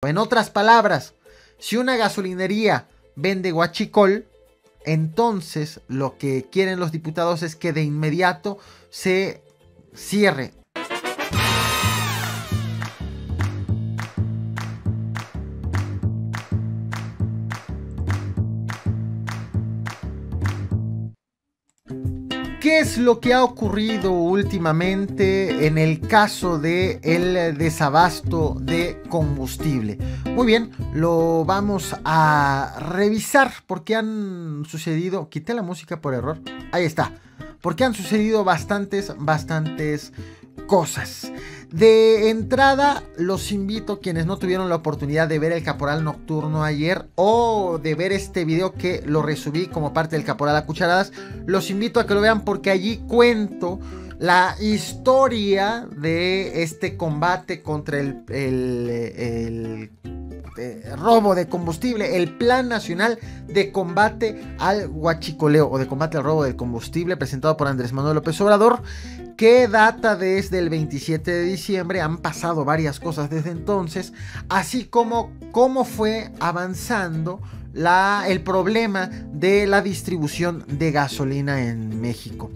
En otras palabras, si una gasolinería vende huachicol, entonces lo que quieren los diputados es que de inmediato se cierre. ¿Qué es lo que ha ocurrido últimamente en el caso de el desabasto de combustible? Muy bien, lo vamos a revisar porque han sucedido... Quité la música por error. Ahí está. Porque han sucedido bastantes cosas. De entrada, los invito, quienes no tuvieron la oportunidad de ver el Caporal Nocturno ayer o de ver este video que lo resubí como parte del Caporal a Cucharadas, los invito a que lo vean porque allí cuento la historia de este combate contra el robo de combustible, el Plan Nacional de Combate al Huachicoleo o de Combate al Robo del Combustible, presentado por Andrés Manuel López Obrador, que data desde el 27 de diciembre. Han pasado varias cosas desde entonces, así como cómo fue avanzando el problema de la distribución de gasolina en México.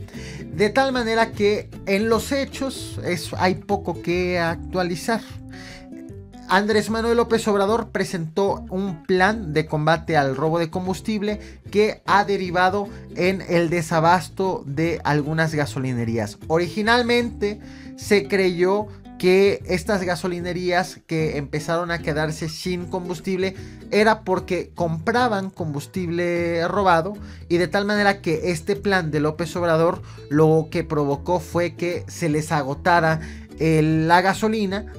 De tal manera que en los hechos hay poco que actualizar. Andrés Manuel López Obrador presentó un plan de combate al robo de combustible que ha derivado en el desabasto de algunas gasolinerías. Originalmente se creyó que estas gasolinerías que empezaron a quedarse sin combustible era porque compraban combustible robado, y de tal manera que este plan de López Obrador lo que provocó fue que se les agotara la gasolina,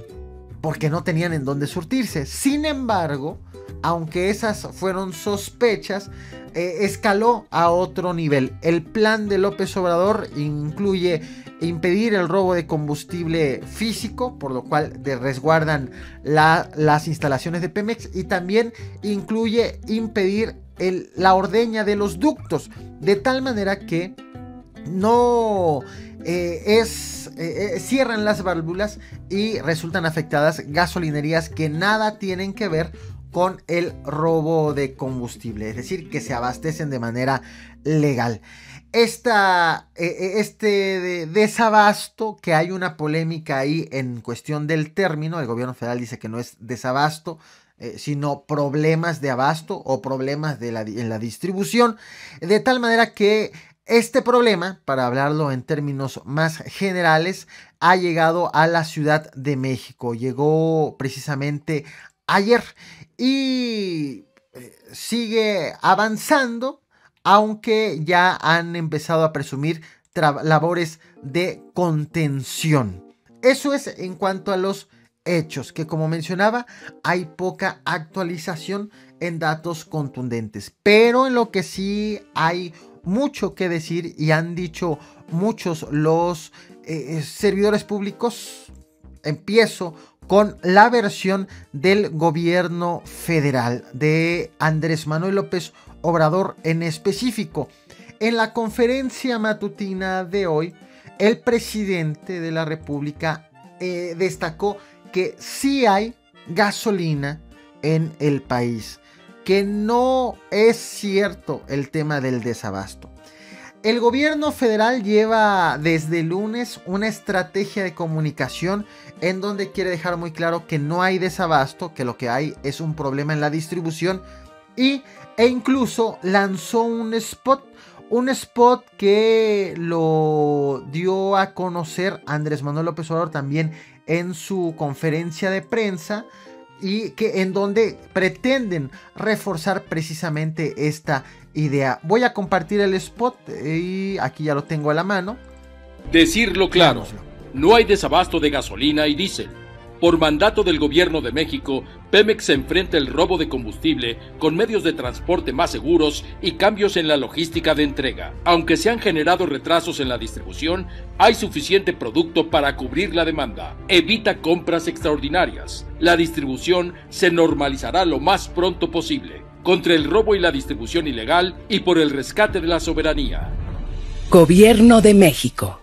porque no tenían en dónde surtirse. Sin embargo, aunque esas fueron sospechas, escaló a otro nivel. El plan de López Obrador incluye impedir el robo de combustible físico, por lo cual resguardan las instalaciones de Pemex, y también incluye impedir la ordeña de los ductos, de tal manera que no cierran las válvulas y resultan afectadas gasolinerías que nada tienen que ver con el robo de combustible, es decir, que se abastecen de manera legal. Este desabasto, que hay una polémica ahí en cuestión del término, el gobierno federal dice que no es desabasto, sino problemas de abasto o problemas en la distribución, de tal manera que este problema, para hablarlo en términos más generales, ha llegado a la Ciudad de México. Llegó precisamente ayer y sigue avanzando, aunque ya han empezado a presumir labores de contención. Eso es en cuanto a los hechos, que como mencionaba, hay poca actualización en datos contundentes, pero en lo que sí hay mucho que decir y han dicho muchos los servidores públicos. Empiezo con la versión del gobierno federal de Andrés Manuel López Obrador en específico. En la conferencia matutina de hoy, el presidente de la República destacó que sí hay gasolina en el país, que no es cierto el tema del desabasto. El gobierno federal lleva desde el lunes una estrategia de comunicación en donde quiere dejar muy claro que no hay desabasto, que lo que hay es un problema en la distribución, e incluso lanzó un spot que lo dio a conocer Andrés Manuel López Obrador también en su conferencia de prensa, y que en donde pretenden reforzar precisamente esta idea. Voy a compartir el spot y aquí ya lo tengo a la mano. Decirlo claro, no hay desabasto de gasolina y diésel. Por mandato del gobierno de México, Pemex se enfrenta el robo de combustible con medios de transporte más seguros y cambios en la logística de entrega. Aunque se han generado retrasos en la distribución, hay suficiente producto para cubrir la demanda. Evita compras extraordinarias. La distribución se normalizará lo más pronto posible. Contra el robo y la distribución ilegal y por el rescate de la soberanía. Gobierno de México.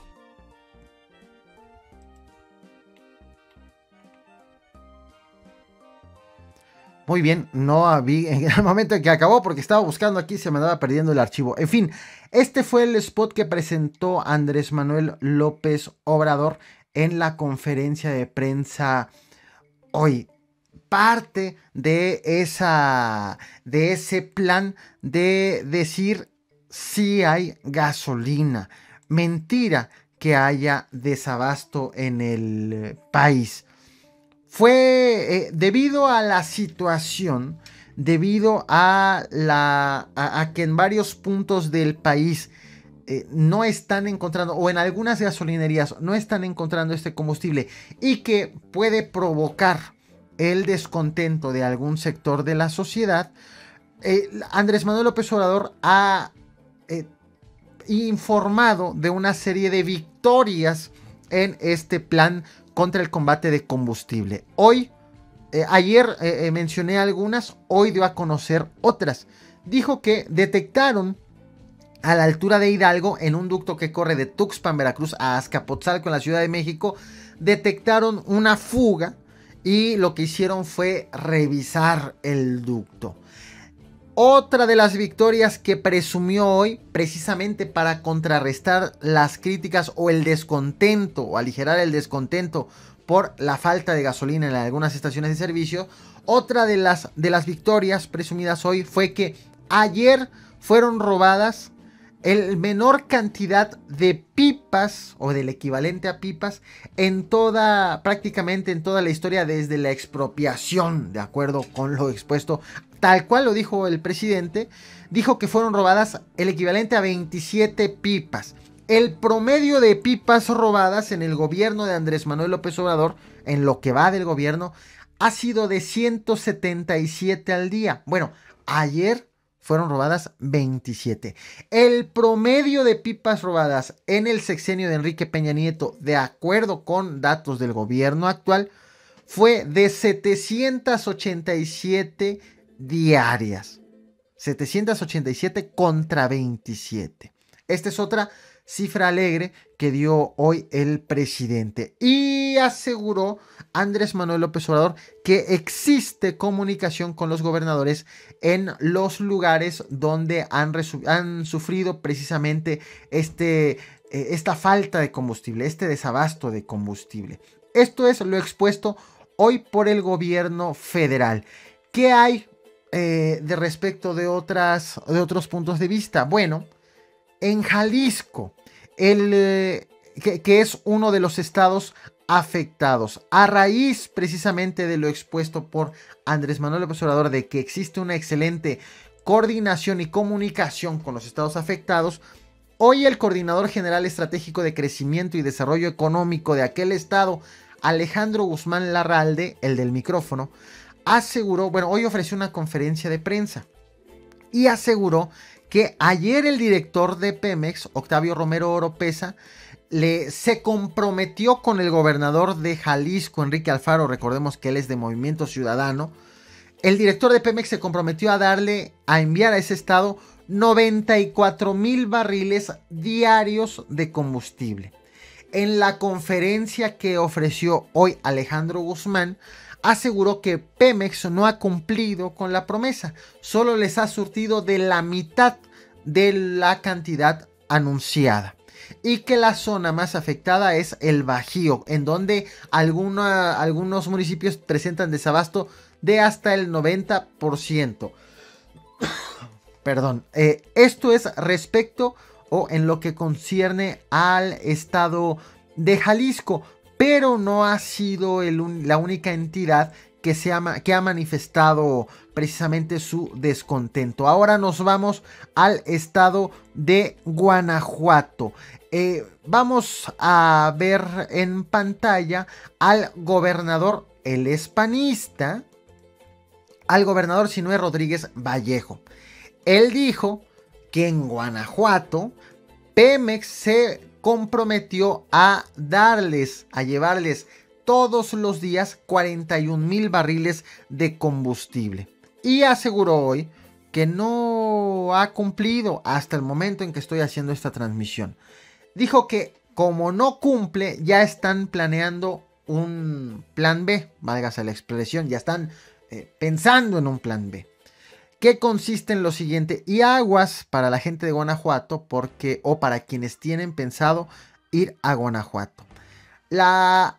Muy bien, no vi en el momento en que acabó porque estaba buscando aquí, se me andaba perdiendo el archivo. En fin, este fue el spot que presentó Andrés Manuel López Obrador en la conferencia de prensa hoy. Parte de ese plan de decir si hay gasolina. Mentira que haya desabasto en el país. Fue debido a la situación, debido a que en varios puntos del país no están encontrando, o en algunas gasolinerías no están encontrando este combustible, y que puede provocar el descontento de algún sector de la sociedad. Andrés Manuel López Obrador ha informado de una serie de victorias en este plan contra el combate de combustible. Ayer mencioné algunas, hoy dio a conocer otras. Dijo que detectaron a la altura de Hidalgo, en un ducto que corre de Tuxpan, Veracruz, a Azcapotzalco, en la Ciudad de México, detectaron una fuga y lo que hicieron fue revisar el ducto. Otra de las victorias que presumió hoy, precisamente para contrarrestar las críticas o el descontento, o aligerar el descontento por la falta de gasolina en algunas estaciones de servicio, otra de las victorias presumidas hoy fue que ayer fueron robadas el menor cantidad de pipas, o del equivalente a pipas, prácticamente en toda la historia desde la expropiación, de acuerdo con lo expuesto. Tal cual lo dijo el presidente, dijo que fueron robadas el equivalente a 27 pipas. El promedio de pipas robadas en el gobierno de Andrés Manuel López Obrador, en lo que va del gobierno, ha sido de 177 al día. Bueno, ayer fueron robadas 27. El promedio de pipas robadas en el sexenio de Enrique Peña Nieto, de acuerdo con datos del gobierno actual, fue de 787 diarias. 787 contra 27. Esta es otra cifra alegre que dio hoy el presidente. Y aseguró Andrés Manuel López Obrador que existe comunicación con los gobernadores en los lugares donde han sufrido precisamente esta falta de combustible, este desabasto de combustible. Esto es lo expuesto hoy por el gobierno federal. ¿Qué hay de respecto de otros puntos de vista? Bueno, en Jalisco, que es uno de los estados afectados, a raíz precisamente de lo expuesto por Andrés Manuel López Obrador, de que existe una excelente coordinación y comunicación con los estados afectados, hoy el coordinador general estratégico de crecimiento y desarrollo económico de aquel estado, Alejandro Guzmán Larralde, el del micrófono, hoy ofreció una conferencia de prensa y aseguró que ayer el director de Pemex, Octavio Romero Oropesa, se comprometió con el gobernador de Jalisco, Enrique Alfaro. Recordemos que él es de Movimiento Ciudadano. El director de Pemex se comprometió a enviar a ese estado 94,000 barriles diarios de combustible. En la conferencia que ofreció hoy Alejandro Guzmán, aseguró que Pemex no ha cumplido con la promesa, solo les ha surtido de la mitad de la cantidad anunciada, y que la zona más afectada es el Bajío, en donde algunos municipios presentan desabasto de hasta el 90%. Perdón, esto es respecto o en lo que concierne al estado de Jalisco, pero no ha sido la única entidad que ha manifestado precisamente su descontento. Ahora nos vamos al estado de Guanajuato. Vamos a ver en pantalla al gobernador, el hispanista, al gobernador Zinue Rodríguez Vallejo. Él dijo que en Guanajuato Pemex se comprometió a llevarles todos los días 41,000 barriles de combustible. Y aseguró hoy que no ha cumplido hasta el momento en que estoy haciendo esta transmisión. Dijo que como no cumple, ya están planeando un plan B, válgase la expresión, ya están pensando en un plan B. ¿Qué consiste en lo siguiente? Y aguas para la gente de Guanajuato, o para quienes tienen pensado ir a Guanajuato.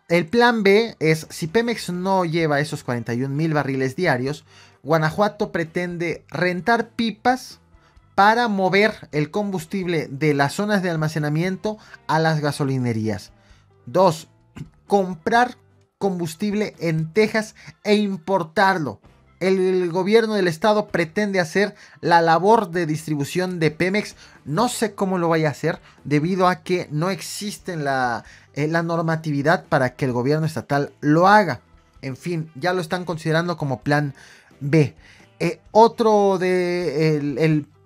El plan B es, si Pemex no lleva esos 41,000 barriles diarios, Guanajuato pretende rentar pipas para mover el combustible de las zonas de almacenamiento a las gasolinerías. 2. Comprar combustible en Texas e importarlo. El gobierno del estado pretende hacer la labor de distribución de Pemex. No sé cómo lo vaya a hacer, debido a que no existe la normatividad para que el gobierno estatal lo haga. En fin, ya lo están considerando como plan B. El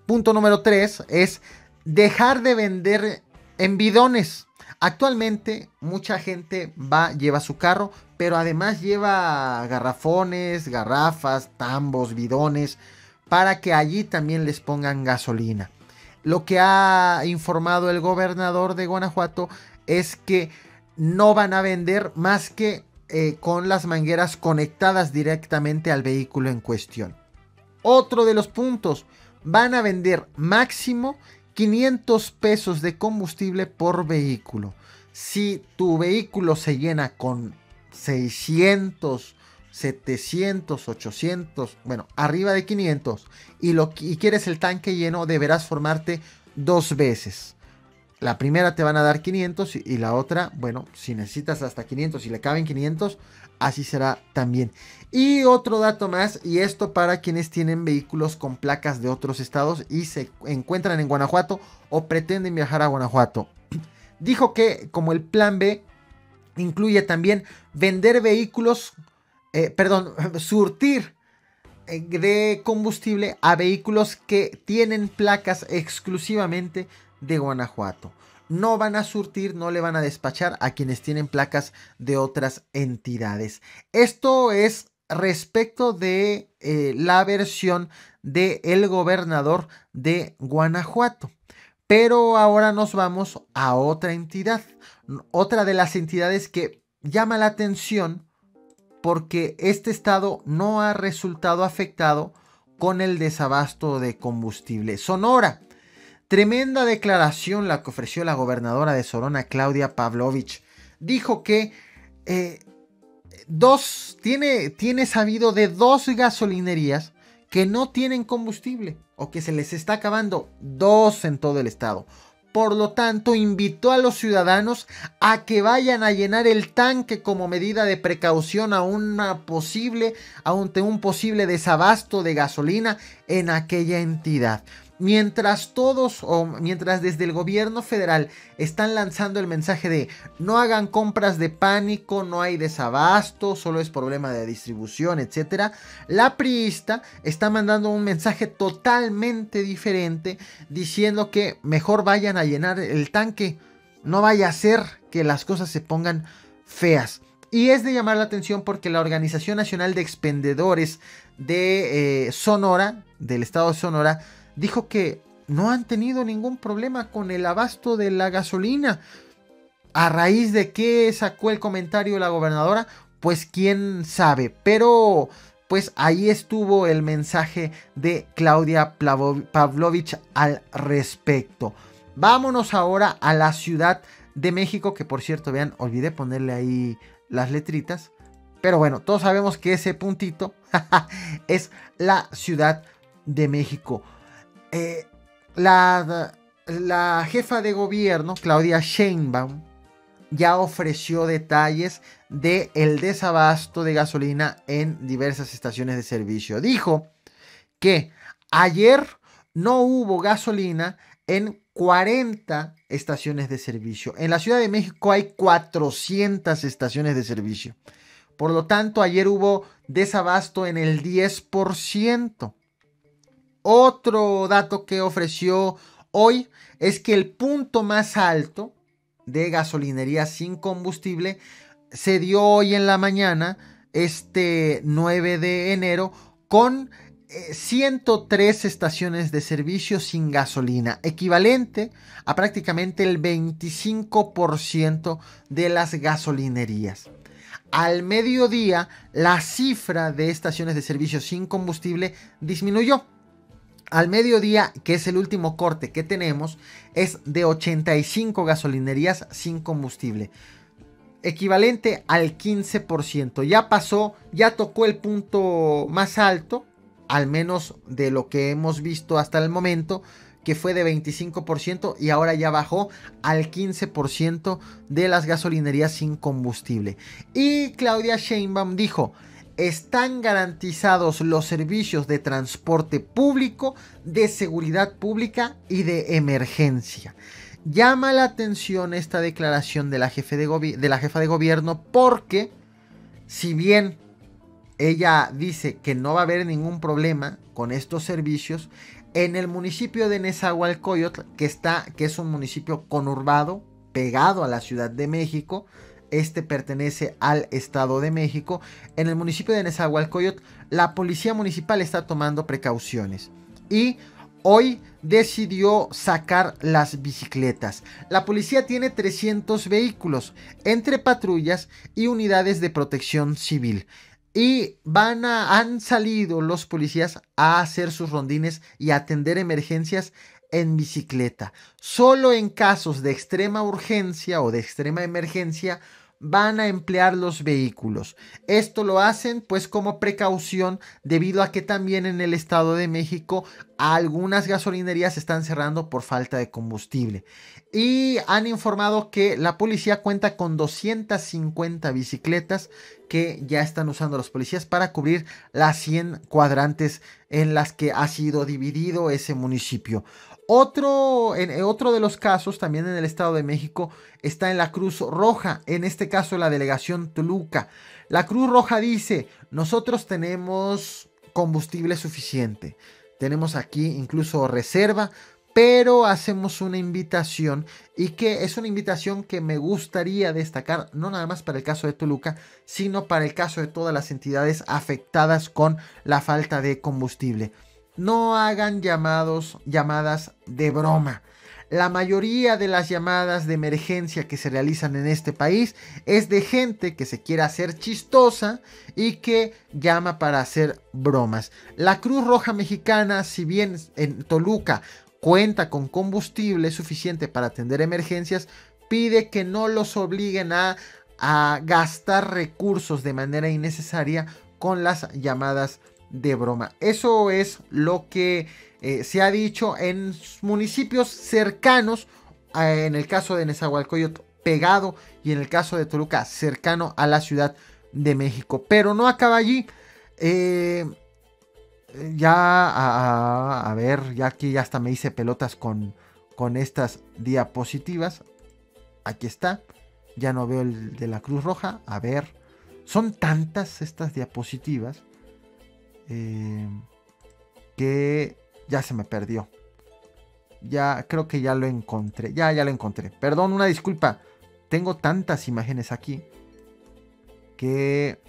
punto número 3 es dejar de vender en bidones. Actualmente mucha gente lleva su carro, pero además lleva garrafones, garrafas, tambos, bidones, para que allí también les pongan gasolina. Lo que ha informado el gobernador de Guanajuato es que no van a vender más que con las mangueras conectadas directamente al vehículo en cuestión. Otro de los puntos, van a vender máximo 500 pesos de combustible por vehículo. Si tu vehículo se llena con 600, 700, 800, bueno, arriba de 500 y quieres el tanque lleno, deberás formarte 2 veces. La primera te van a dar 500 y la otra, bueno, si necesitas hasta 500 y le caben 500, así será también. Y otro dato más, y esto para quienes tienen vehículos con placas de otros estados y se encuentran en Guanajuato o pretenden viajar a Guanajuato. Dijo que como el plan B incluye también vender vehículos, surtir de combustible a vehículos que tienen placas exclusivamente de Guanajuato. No van a surtir, no le van a despachar a quienes tienen placas de otras entidades. Esto es respecto de la versión del gobernador de Guanajuato. Pero ahora nos vamos a otra entidad. Otra de las entidades que llama la atención porque este estado no ha resultado afectado con el desabasto de combustible. Sonora. Tremenda declaración la que ofreció la gobernadora de Sonora, Claudia Pavlovich. Dijo que tiene sabido de 2 gasolinerías que no tienen combustible o que se les está acabando, 2 en todo el estado. Por lo tanto, invitó a los ciudadanos a que vayan a llenar el tanque como medida de precaución ante un posible desabasto de gasolina en aquella entidad. Mientras desde el gobierno federal están lanzando el mensaje de no hagan compras de pánico, no hay desabasto, solo es problema de distribución, etc. La priista está mandando un mensaje totalmente diferente diciendo que mejor vayan a llenar el tanque, no vaya a ser que las cosas se pongan feas. Y es de llamar la atención porque la Organización Nacional de Expendedores de Sonora, del estado de Sonora, dijo que no han tenido ningún problema con el abasto de la gasolina. ¿A raíz de qué sacó el comentario la gobernadora? Pues quién sabe. Pero pues ahí estuvo el mensaje de Claudia Pavlovich al respecto. Vámonos ahora a la Ciudad de México, que por cierto, vean, olvidé ponerle ahí las letritas. Pero bueno, todos sabemos que ese puntito es la Ciudad de México. La jefa de gobierno, Claudia Sheinbaum, ya ofreció detalles del desabasto de gasolina en diversas estaciones de servicio. Dijo que ayer no hubo gasolina en 40 estaciones de servicio. En la Ciudad de México hay 400 estaciones de servicio. Por lo tanto, ayer hubo desabasto en el 10%. Otro dato que ofreció hoy es que el punto más alto de gasolinería sin combustible se dio hoy en la mañana, 9 de enero, con 103 estaciones de servicio sin gasolina, equivalente a prácticamente el 25% de las gasolinerías. Al mediodía, la cifra de estaciones de servicio sin combustible disminuyó. Al mediodía, que es el último corte que tenemos, es de 85 gasolinerías sin combustible, equivalente al 15%. Ya pasó, ya tocó el punto más alto, al menos de lo que hemos visto hasta el momento, que fue de 25%, y ahora ya bajó al 15% de las gasolinerías sin combustible. Y Claudia Sheinbaum dijo: están garantizados los servicios de transporte público, de seguridad pública y de emergencia. Llama la atención esta declaración de la jefa de gobierno, porque si bien ella dice que no va a haber ningún problema con estos servicios, en el municipio de Nezahualcóyotl, que es un municipio conurbado, pegado a la Ciudad de México, este pertenece al Estado de México, en el municipio de Nezahualcóyotl, la policía municipal está tomando precauciones y hoy decidió sacar las bicicletas. La policía tiene 300 vehículos entre patrullas y unidades de protección civil. Y han salido los policías a hacer sus rondines y a atender emergencias en bicicleta. Solo en casos de extrema urgencia o de extrema emergencia van a emplear los vehículos. Esto lo hacen pues como precaución, debido a que también en el Estado de México algunas gasolinerías están cerrando por falta de combustible. Y han informado que la policía cuenta con 250 bicicletas que ya están usando los policías para cubrir las 100 cuadrantes en las que ha sido dividido ese municipio. Otro de los casos, también en el Estado de México, está en la Cruz Roja, en este caso la delegación Toluca. La Cruz Roja dice: nosotros tenemos combustible suficiente, tenemos aquí incluso reserva, pero hacemos una invitación, y que es una invitación que me gustaría destacar, no nada más para el caso de Toluca, sino para el caso de todas las entidades afectadas con la falta de combustible. No hagan llamadas de broma. La mayoría de las llamadas de emergencia que se realizan en este país es de gente que se quiere hacer chistosa y que llama para hacer bromas. La Cruz Roja Mexicana, si bien en Toluca cuenta con combustible suficiente para atender emergencias, pide que no los obliguen a gastar recursos de manera innecesaria con las llamadas de broma. Eso es lo que se ha dicho en municipios cercanos, en el caso de Nezahualcóyotl pegado, y en el caso de Toluca cercano a la Ciudad de México. Pero no acaba allí. A ver, ya aquí ya hasta me hice pelotas con estas diapositivas. Aquí está. Ya no veo el de la Cruz Roja. A ver, son tantas estas diapositivas que ya se me perdió. Ya creo que ya lo encontré. Ya lo encontré. Perdón, una disculpa. Tengo tantas imágenes aquí que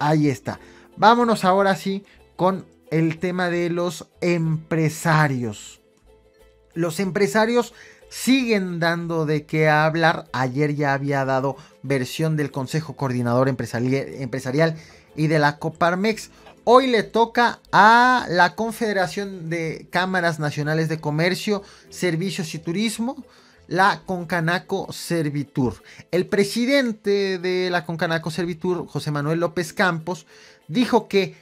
ahí está. Vámonos ahora sí con el tema de los empresarios. Los empresarios siguen dando de qué hablar. Ayer ya había dado versión del Consejo Coordinador Empresarial y de la Coparmex. Hoy le toca a la Confederación de Cámaras Nacionales de Comercio, Servicios y Turismo, la Concanaco Servitur. El presidente de la Concanaco Servitur, José Manuel López Campos, dijo que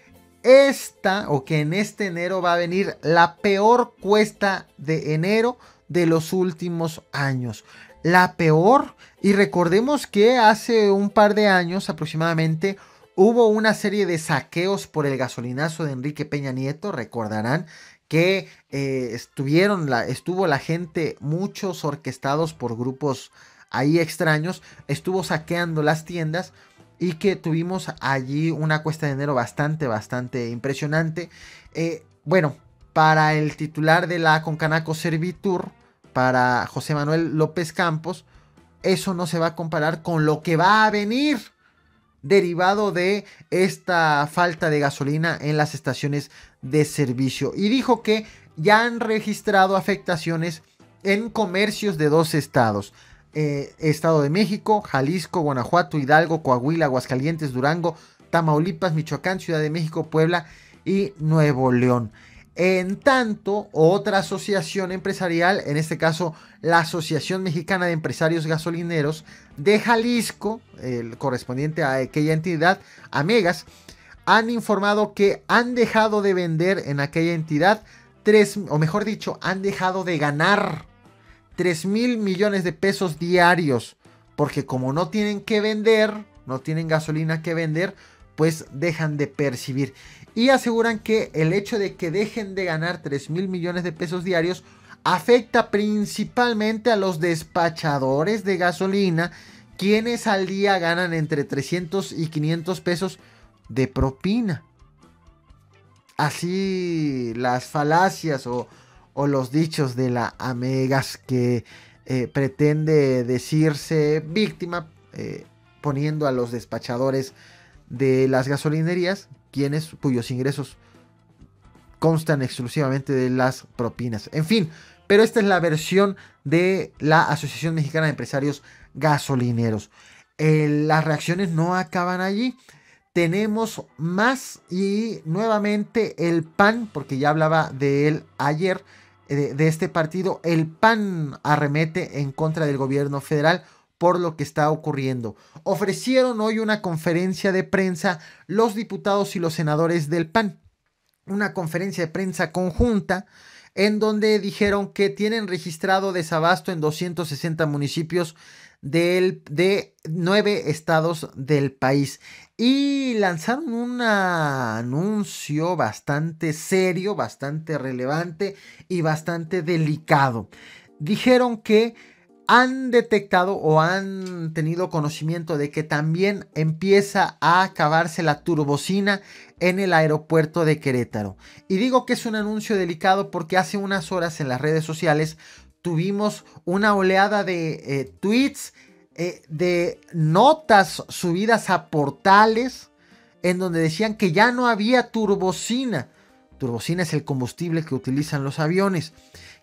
en este enero va a venir la peor cuesta de enero de los últimos años. La peor, y recordemos que hace un par de años aproximadamente hubo una serie de saqueos por el gasolinazo de Enrique Peña Nieto. Recordarán que estuvo la gente, muchos orquestados por grupos ahí extraños, estuvo saqueando las tiendas, y que tuvimos allí una cuesta de enero bastante impresionante. Bueno, para el titular de la Concanaco Servitur, para José Manuel López Campos, eso no se va a comparar con lo que va a venir derivado de esta falta de gasolina en las estaciones de servicio. Y dijo que ya han registrado afectaciones en comercios de 2 estados, Estado de México, Jalisco, Guanajuato, Hidalgo, Coahuila, Aguascalientes, Durango, Tamaulipas, Michoacán, Ciudad de México, Puebla y Nuevo León. En tanto, otra asociación empresarial, en este caso la Asociación Mexicana de Empresarios Gasolineros de Jalisco, el correspondiente a aquella entidad, Amegas, han informado que han dejado de vender en aquella entidad han dejado de ganar 3,000 millones de pesos diarios, porque como no tienen que vender, no tienen gasolina que vender, pues dejan de percibir. Y aseguran que el hecho de que dejen de ganar 3,000 millones de pesos diarios afecta principalmente a los despachadores de gasolina, quienes al día ganan entre 300 y 500 pesos de propina. Así las falacias o los dichos de la Amegas, que pretende decirse víctima, poniendo a los despachadores de las gasolinerías, cuyos ingresos constan exclusivamente de las propinas. En fin, pero esta es la versión de la Asociación Mexicana de Empresarios Gasolineros. Las reacciones no acaban allí. Tenemos más y nuevamente el PAN, porque ya hablaba de él ayer, de este partido. El PAN arremete en contra del gobierno federal por lo que está ocurriendo. Ofrecieron hoy una conferencia de prensa los diputados y los senadores del PAN. Una conferencia de prensa conjunta en donde dijeron que tienen registrado desabasto en 260 municipios de 9 estados del país. Y lanzaron un anuncio bastante serio, bastante relevante y bastante delicado. Dijeron que han detectado o han tenido conocimiento de que también empieza a acabarse la turbocina en el aeropuerto de Querétaro. Y digo que es un anuncio delicado porque hace unas horas en las redes sociales tuvimos una oleada de tweets, de notas subidas a portales en donde decían que ya no había turbocina. Turbocina es el combustible que utilizan los aviones.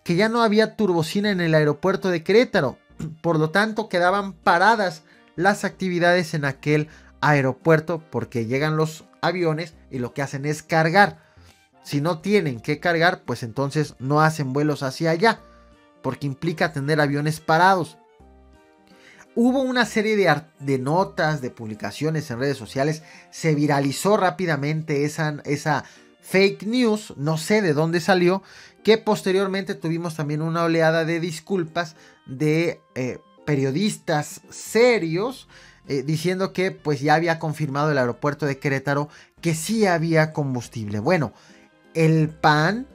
Que ya no había turbocina en el aeropuerto de Querétaro. Por lo tanto, quedaban paradas las actividades en aquel aeropuerto porque llegan los aviones y lo que hacen es cargar. Si no tienen que cargar, pues entonces no hacen vuelos hacia allá, porque implica tener aviones parados. Hubo una serie de notas, de publicaciones en redes sociales. Se viralizó rápidamente esa fake news, no sé de dónde salió, que posteriormente tuvimos también una oleada de disculpas de periodistas serios, diciendo que pues ya había confirmado el aeropuerto de Querétaro que sí había combustible. Bueno, el PAN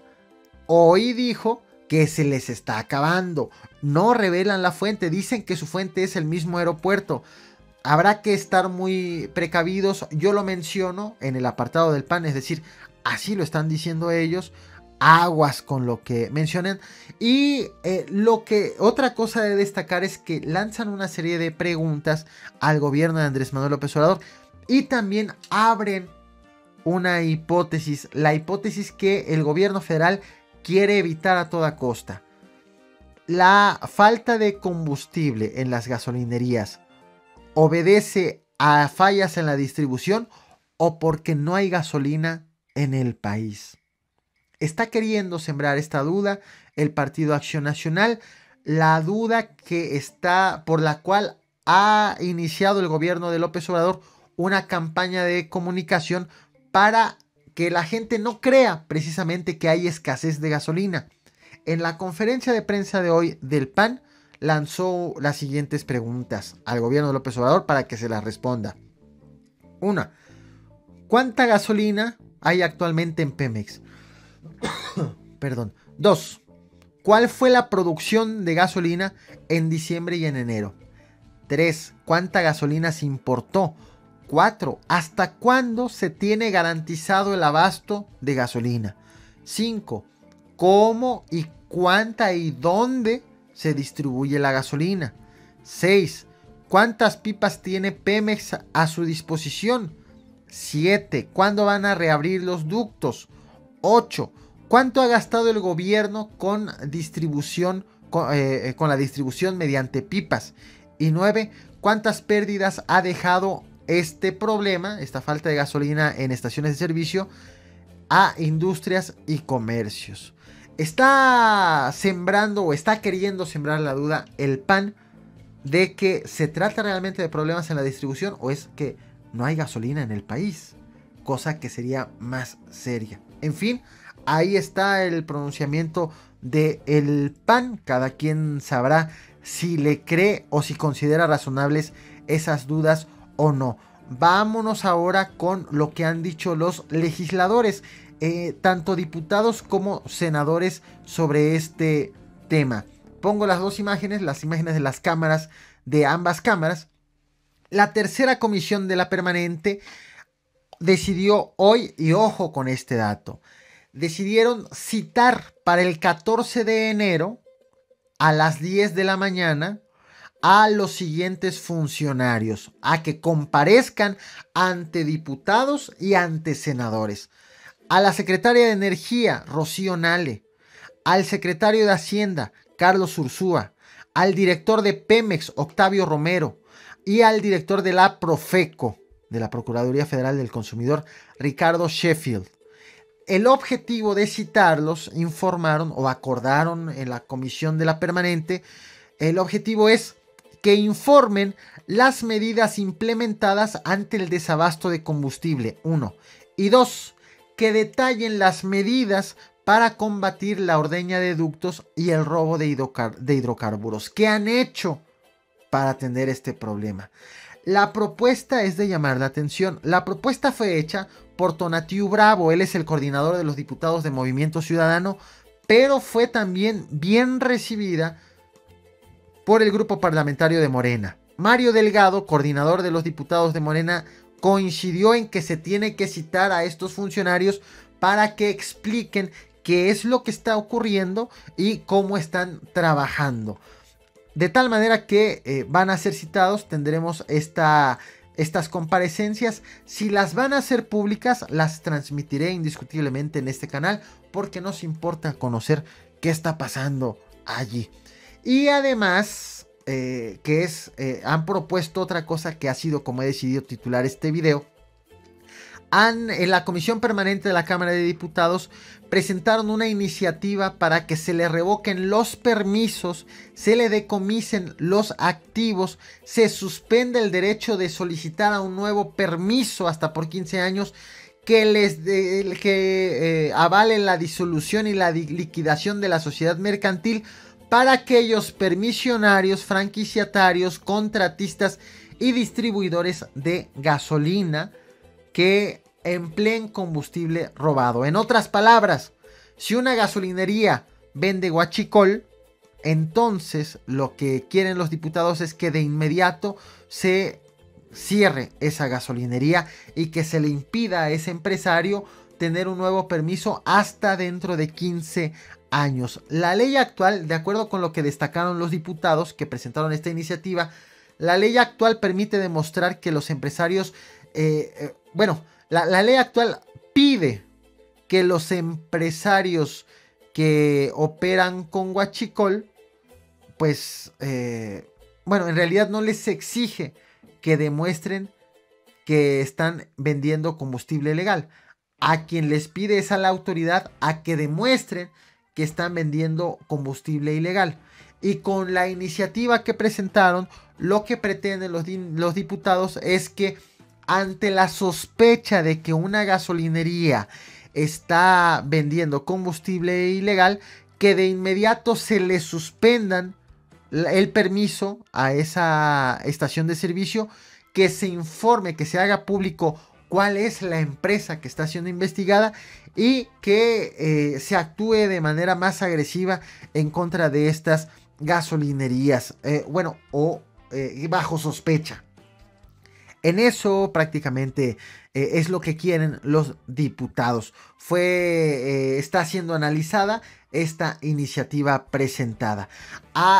hoy dijo que se les está acabando. No revelan la fuente, dicen que su fuente es el mismo aeropuerto. Habrá que estar muy precavidos. Yo lo menciono en el apartado del PAN, es decir, así lo están diciendo ellos. Aguas con lo que mencionan. Y otra cosa de destacar es que lanzan una serie de preguntas al gobierno de Andrés Manuel López Obrador. Y también abren una hipótesis. La hipótesis que el gobierno federal quiere evitar a toda costa. La falta de combustible en las gasolinerías obedece a fallas en la distribución o porque no hay gasolina en el país. Está queriendo sembrar esta duda el Partido Acción Nacional, la duda por la cual ha iniciado el gobierno de López Obrador una campaña de comunicación para que la gente no crea precisamente que hay escasez de gasolina. En la conferencia de prensa de hoy del PAN lanzó las siguientes preguntas al gobierno de López Obrador para que se las responda. 1. ¿Cuánta gasolina hay actualmente en Pemex? Perdón. 2. ¿Cuál fue la producción de gasolina en diciembre y en enero? 3. ¿Cuánta gasolina se importó? 4. ¿Hasta cuándo se tiene garantizado el abasto de gasolina? 5. ¿Cómo y cuánta y dónde se distribuye la gasolina? 6. ¿Cuántas pipas tiene Pemex a su disposición? 7. ¿Cuándo van a reabrir los ductos? 8. ¿Cuánto ha gastado el gobierno con distribución con la distribución mediante pipas. Y 9, ¿cuántas pérdidas ha dejado este problema, esta falta de gasolina en estaciones de servicio, a industrias y comercios? Está sembrando o está queriendo sembrar la duda el PAN de que se trata realmente de problemas en la distribución o es que no hay gasolina en el país, cosa que sería más seria. En fin, ahí está el pronunciamiento del PAN. Cada quien sabrá si le cree o si considera razonables esas dudas o no. Vámonos ahora con lo que han dicho los legisladores, tanto diputados como senadores, sobre este tema. Pongo las dos imágenes, las imágenes de las cámaras, de ambas cámaras. La tercera comisión de la permanente decidió hoy, y ojo con este dato, decidieron citar para el 14 de enero a las 10 de la mañana a los siguientes funcionarios, a que comparezcan ante diputados y ante senadores: a la secretaria de Energía, Rocío Nale; al secretario de Hacienda, Carlos Ursúa; al director de Pemex, Octavio Romero; y al director de la Profeco, de la Procuraduría Federal del Consumidor, Ricardo Sheffield. El objetivo de citarlos, informaron o acordaron en la comisión de la permanente, el objetivo es que informen las medidas implementadas ante el desabasto de combustible, 1. Y 2, que detallen las medidas para combatir la ordeña de ductos y el robo de hidrocarburos. ¿Qué han hecho para atender este problema? La propuesta es de llamar la atención. La propuesta fue hecha por Tonatiu Bravo, él es el coordinador de los diputados de Movimiento Ciudadano, pero fue también bien recibida por el grupo parlamentario de Morena. Mario Delgado, coordinador de los diputados de Morena, coincidió en que se tiene que citar a estos funcionarios para que expliquen qué es lo que está ocurriendo y cómo están trabajando. De tal manera que van a ser citados, tendremos estas comparecencias. Si las van a hacer públicas, las transmitiré indiscutiblemente en este canal, porque nos importa conocer qué está pasando allí. Y además, han propuesto otra cosa que ha sido como he decidido titular este video. En la Comisión Permanente de la Cámara de Diputados presentaron una iniciativa para que se le revoquen los permisos, se le decomisen los activos, se suspende el derecho de solicitar a un nuevo permiso hasta por 15 años, que avale la disolución y la liquidación de la sociedad mercantil para aquellos permisionarios, franquiciatarios, contratistas y distribuidores de gasolina que empleen combustible robado. En otras palabras, si una gasolinería vende huachicol, entonces lo que quieren los diputados es que de inmediato se cierre esa gasolinería y que se le impida a ese empresario tener un nuevo permiso hasta dentro de 15 años. La ley actual, de acuerdo con lo que destacaron los diputados que presentaron esta iniciativa, la ley actual permite demostrar que los empresarios, la ley actual pide que los empresarios que operan con huachicol, pues, en realidad no les exige que demuestren que están vendiendo combustible legal. A quien les pide es a la autoridad a que demuestren que están vendiendo combustible ilegal. Y con la iniciativa que presentaron, lo que pretenden los diputados es que ante la sospecha de que una gasolinería está vendiendo combustible ilegal, que de inmediato se le suspendan el permiso a esa estación de servicio, que se informe, que se haga público cuál es la empresa que está siendo investigada y que se actúe de manera más agresiva en contra de estas gasolinerías, bajo sospecha. En eso prácticamente es lo que quieren los diputados. Está siendo analizada esta iniciativa presentada.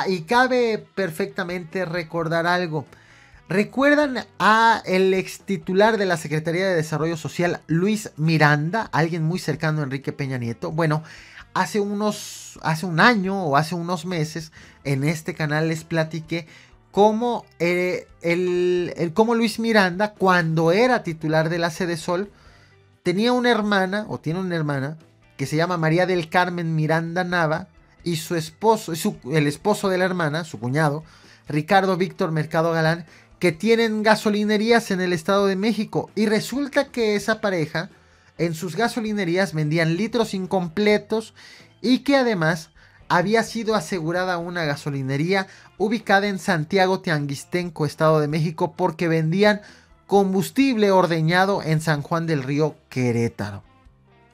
Y cabe perfectamente recordar algo. ¿Recuerdan a el ex titular de la Secretaría de Desarrollo Social, Luis Miranda? Alguien muy cercano a Enrique Peña Nieto. Bueno, hace un año o hace unos meses en este canal les platiqué cómo, cómo Luis Miranda, cuando era titular de la Sede Sol, tenía una hermana, o tiene una hermana, que se llama María del Carmen Miranda Nava, y su esposo, el esposo de la hermana, su cuñado, Ricardo Víctor Mercado Galán, que tienen gasolinerías en el Estado de México. Y resulta que esa pareja en sus gasolinerías vendían litros incompletos y que además había sido asegurada una gasolinería ubicada en Santiago Tianguistenco, Estado de México, porque vendían combustible ordeñado en San Juan del Río, Querétaro.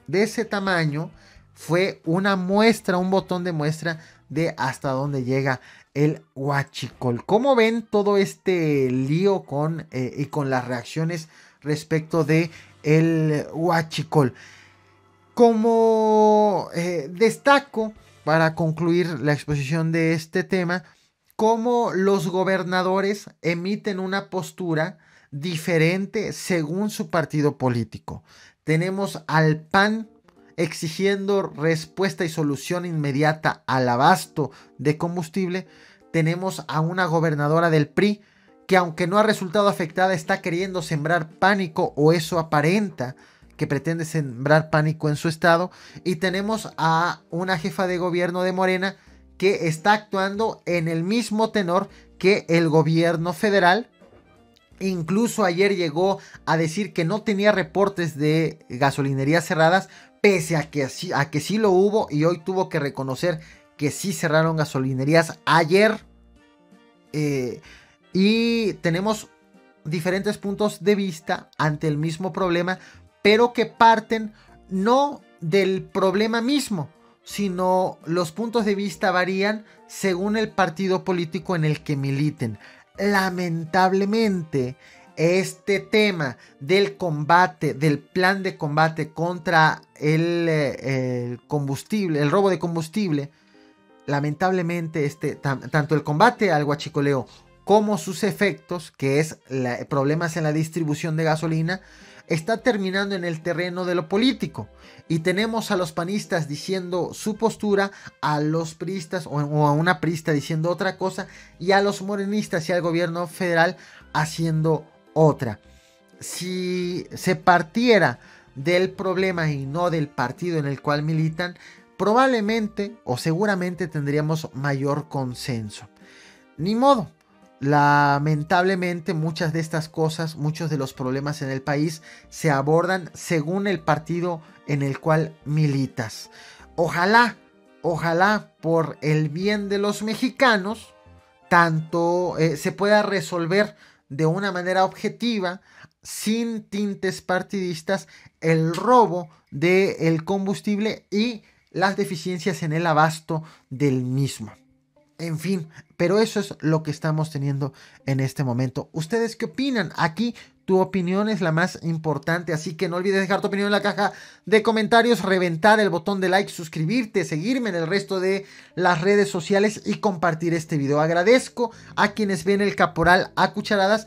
De ese tamaño fue una muestra, un botón de muestra de hasta dónde llega el huachicol. ¿Cómo ven todo este lío y con las reacciones respecto de el huachicol? Como destaco, para concluir la exposición de este tema, cómo los gobernadores emiten una postura diferente según su partido político. Tenemos al PAN exigiendo respuesta y solución inmediata al abasto de combustible. Tenemos a una gobernadora del PRI que, aunque no ha resultado afectada, está queriendo sembrar pánico, o eso aparenta que pretende sembrar pánico en su estado. Y tenemos a una jefa de gobierno de Morena que está actuando en el mismo tenor que el gobierno federal. Incluso ayer llegó a decir que no tenía reportes de gasolinerías cerradas, pese a que sí lo hubo, y hoy tuvo que reconocer que sí cerraron gasolinerías ayer. Y tenemos diferentes puntos de vista ante el mismo problema, pero que parten no del problema mismo, sino los puntos de vista varían según el partido político en el que militen. Lamentablemente, este tema del combate, del plan de combate contra el combustible, el robo de combustible, lamentablemente tanto el combate al huachicoleo como sus efectos, que es problemas en la distribución de gasolina, está terminando en el terreno de lo político. Y tenemos a los panistas diciendo su postura, a los priistas o a una priista diciendo otra cosa, y a los morenistas y al gobierno federal haciendo otra. Si se partiera del problema y no del partido en el cual militan, probablemente o seguramente tendríamos mayor consenso. Ni modo. Lamentablemente muchas de estas cosas, muchos de los problemas en el país se abordan según el partido en el cual militas. Ojalá por el bien de los mexicanos, tanto se pueda resolver de una manera objetiva, sin tintes partidistas, el robo del combustible y las deficiencias en el abasto del mismo. En fin, pero eso es lo que estamos teniendo en este momento. ¿Ustedes qué opinan? Aquí tu opinión es la más importante, así que no olvides dejar tu opinión en la caja de comentarios, reventar el botón de like, suscribirte, seguirme en el resto de las redes sociales y compartir este video. Agradezco a quienes ven el Caporal a cucharadas